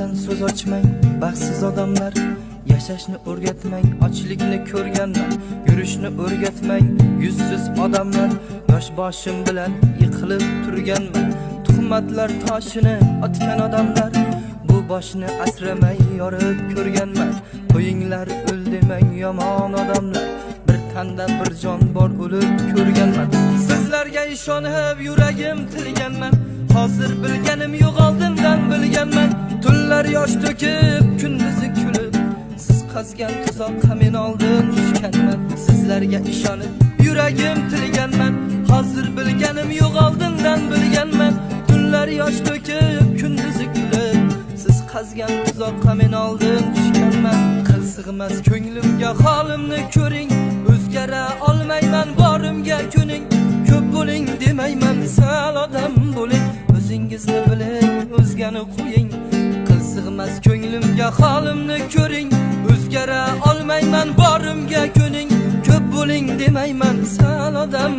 Haqiqatan so'z ochmang, baxtsiz odamlar. Yashashni o'rgatmang, ochlikni ko'rganman. Yurishni o'rgatmang, yuzsiz odamlar. Yosh boshim bilan yiqilib turganman. Tuhmatlar toshini otgan odamlar. Bu boshni asramay yorib ko'rganman. Qo'yinglar o'ldimang yomon odamlar. Bir tanda bir jon bor o'lib ko'rganman. Sizlarga ishonib yuragim tilganman. Hozir bilganim yo'q, oldindan bilganman. Tunlar yosh to'kib, kunduzi kulib, siz qazgan tuzoqqa men oldin tushganman. Sizlarga ishonib yuragim tilganman. Hozir bilganim yo'q, oldindan bilganman. Tunlar yosh to'kib, kunduzi kulib, siz qazgan tuzoqqa men oldin tushganman. Qil sig'mas ko'nglimga holimni ko'ring. O'zgara olmayman, borimga ko'ning. Ko'p bo'ling demayman, sal odam bo'ling. O'zingizni biling, o'zgani qo'ying. Qil sig'mas ko'nglimga holimni ko'ring. O'zgara olmayman, borimga ko'ning. Ko'p bo'ling demayman, sal odam